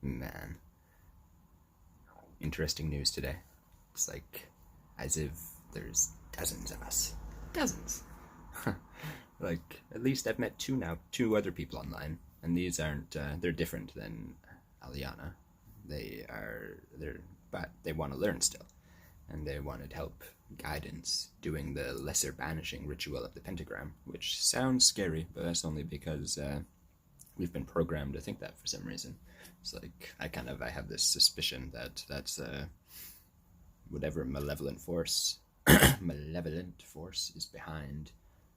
Man, interesting news today. It's like as if there's dozens of us. Dozens. Like, at least I've met two other people online, and these aren't, they're different than Aliana. But they want to learn still, and they wanted help, guidance, doing the lesser banishing ritual of the pentagram, which sounds scary, but that's only because, we've been programmed to think that for some reason. It's like, I have this suspicion that that's, whatever malevolent force is behind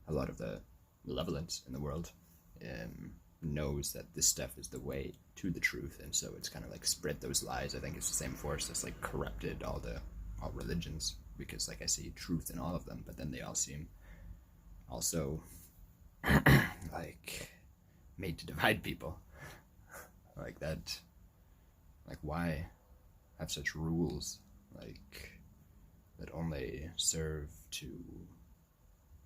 a lot of the malevolence in the world, knows that this stuff is the way to the truth, and so it's kind of like spread those lies. I think it's the same force that's like corrupted all religions, because like I see truth in all of them, but then they all seem also like made to divide people. Like that, like why have such rules like that only serve to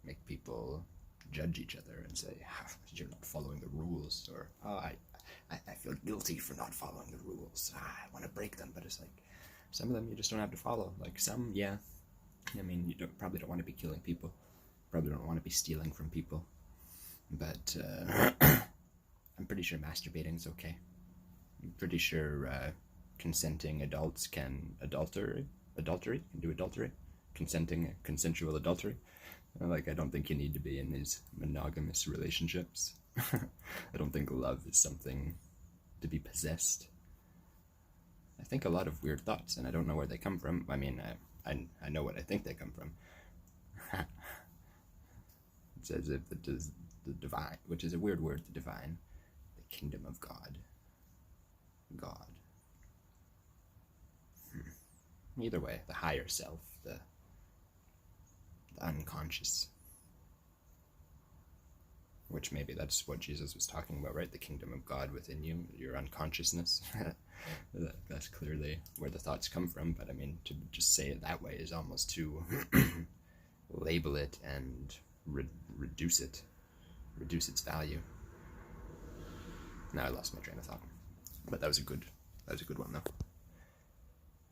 make people judge each other and say, you're not following the rules, or I feel guilty for not following the rules. I want to break them, but it's like some of them you just don't have to follow. Like some, yeah. I mean, you probably don't want to be killing people, probably don't want to be stealing from people, but I'm pretty sure masturbating's okay. I'm pretty sure consenting adults can adultery, can do adultery, consensual adultery. Like, I don't think you need to be in these monogamous relationships. I don't think love is something to be possessed. I think a lot of weird thoughts, and I don't know where they come from. I mean, I know what I think they come from. It's as if the divine, which is a weird word, the divine, the kingdom of God. God. Either way, the higher self, the unconscious, which maybe that's what Jesus was talking about, right? The kingdom of God within you, your unconsciousness. That's clearly where the thoughts come from, but I mean, to just say it that way is almost to label it and reduce its value. Now I lost my train of thought, but that was a good one though.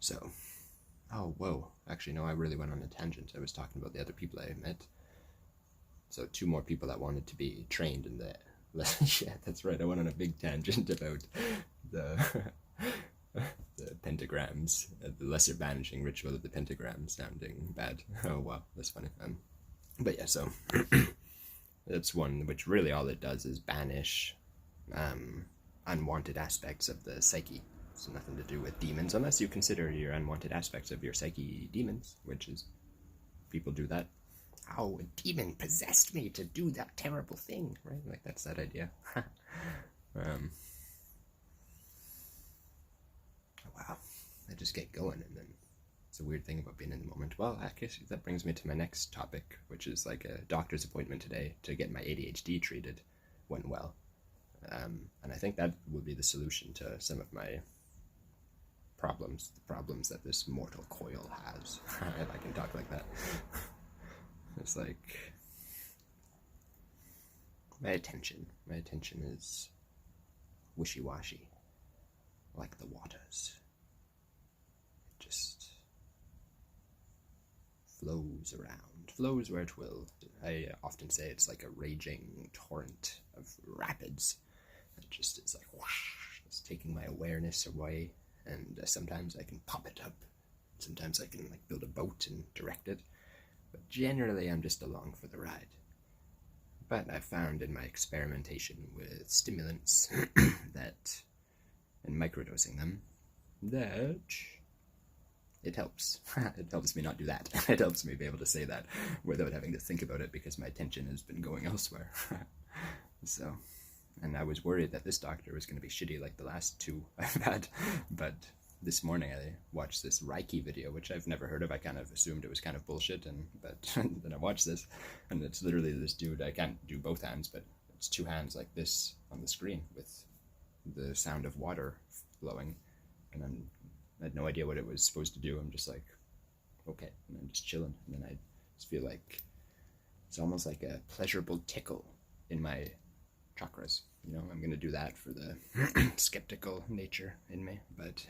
So, oh, whoa. Actually, no, I really went on a tangent. I was talking about the other people I met. So 2 more people that wanted to be trained in the... Yeah, that's right. I went on a big tangent about the pentagrams, the lesser banishing ritual of the pentagram sounding bad. Oh, wow. That's funny. But yeah, so that's one which really all it does is banish unwanted aspects of the psyche. So nothing to do with demons, unless you consider your unwanted aspects of your psyche demons, which is, people do that. Oh, a demon possessed me to do that terrible thing, right? Like, that's that idea. Wow. I just get going, and then it's a weird thing about being in the moment. Well, I guess that brings me to my next topic, which is like a doctor's appointment today to get my ADHD treated. Went well. And I think that would be the solution to some of my problems, the problems that this mortal coil has. If I can talk like that. It's like, my attention is wishy-washy, like the waters. It just flows around, flows where it will. I often say it's like a raging torrent of rapids. It just is like whoosh, it's taking my awareness away, and sometimes I can pop it up, sometimes I can like build a boat and direct it, but generally I'm just along for the ride. But I've found in my experimentation with stimulants that, and microdosing them, that it helps. It helps me not do that. It helps me be able to say that without having to think about it, because my attention has been going elsewhere. So, and I was worried that this doctor was going to be shitty like the last 2 I've had, but this morning I watched this Reiki video, which I've never heard of. I kind of assumed it was kind of bullshit, but then I watched this, and it's literally this dude. I can't do both hands, but it's 2 hands like this on the screen with the sound of water flowing, and I had no idea what it was supposed to do. I'm just like, okay, and I'm just chilling, and then I just feel like it's almost like a pleasurable tickle in my chakras. you know, I'm going to do that for the skeptical nature in me, but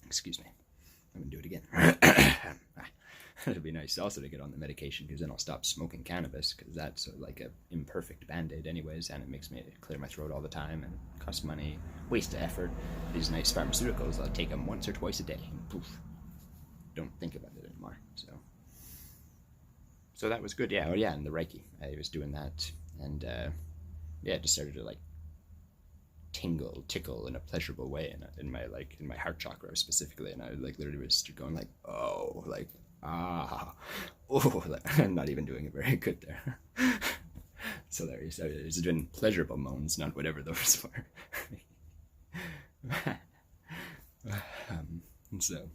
excuse me, I'm going to do it again. It'd be nice also to get on the medication, because then I'll stop smoking cannabis, because that's like a imperfect band-aid anyways, and it makes me clear my throat all the time and costs money, waste of effort. These nice pharmaceuticals, I'll take them once or twice a day and poof, don't think about it anymore. So that was good. Yeah. Oh yeah, and the Reiki, I was doing that, and yeah, it just started to like tickle in a pleasurable way in my heart chakra specifically, and I like literally was going like, oh, like, ah, oh, like, I'm not even doing it very good there. So there you go. It's been pleasurable moans, not whatever those were. And so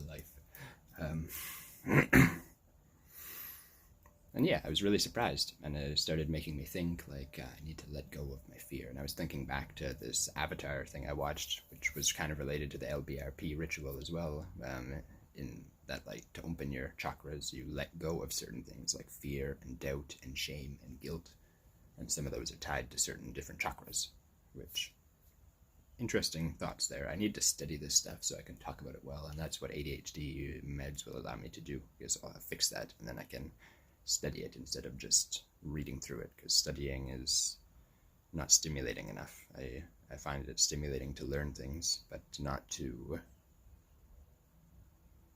life. And yeah, I was really surprised, and it started making me think, like, I need to let go of my fear. And I was thinking back to this Avatar thing I watched, which was kind of related to the LBRP ritual as well, in that, like, to open your chakras, you let go of certain things, like fear and doubt and shame and guilt. And some of those are tied to certain different chakras, which... interesting thoughts there. I need to study this stuff so I can talk about it well, and that's what ADHD meds will allow me to do, because I'll fix that, and then I can study it instead of just reading through it, because studying is not stimulating enough. I find it stimulating to learn things, but not to...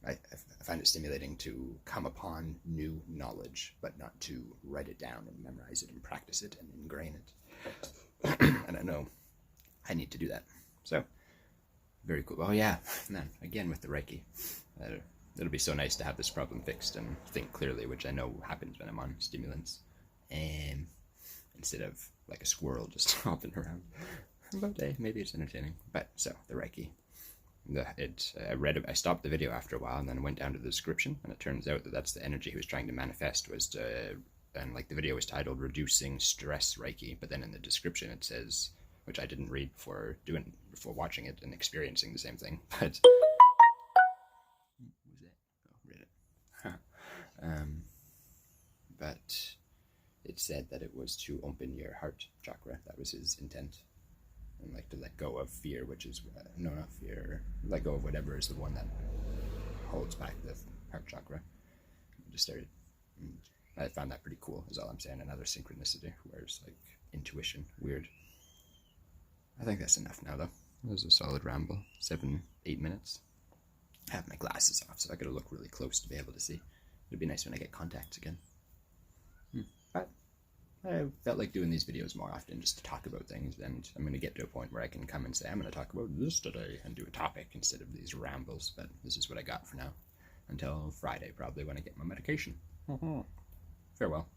I find it stimulating to come upon new knowledge, but not to write it down and memorize it and practice it and ingrain it. And I know I need to do that. So, very cool. Oh yeah, man, again with the Reiki. It'll be so nice to have this problem fixed and think clearly, which I know happens when I'm on stimulants. Instead of like a squirrel just hopping around. But hey, maybe it's entertaining. But, so, the Reiki. I stopped the video after a while, and then went down to the description, and it turns out that that's the energy he was trying to manifest, and like the video was titled Reducing Stress Reiki, but then in the description it says, which I didn't read before watching it and experiencing the same thing, but what was that? Oh, read it. But it said that it was to open your heart chakra. That was his intent, and like to let go of fear, which is not fear. Let go of whatever is the one that holds back the heart chakra. I just started. I found that pretty cool, is all I'm saying. Another synchronicity, where it's like intuition. Weird. I think that's enough now, though. It was a solid ramble. 7-8 minutes. I have my glasses off, so I gotta look really close to be able to see. It'd be nice when I get contacts again. But I felt like doing these videos more often, just to talk about things, and I'm gonna get to a point where I can come and say, I'm gonna talk about this today, and do a topic instead of these rambles. But this is what I got for now. Until Friday, probably, when I get my medication. Farewell.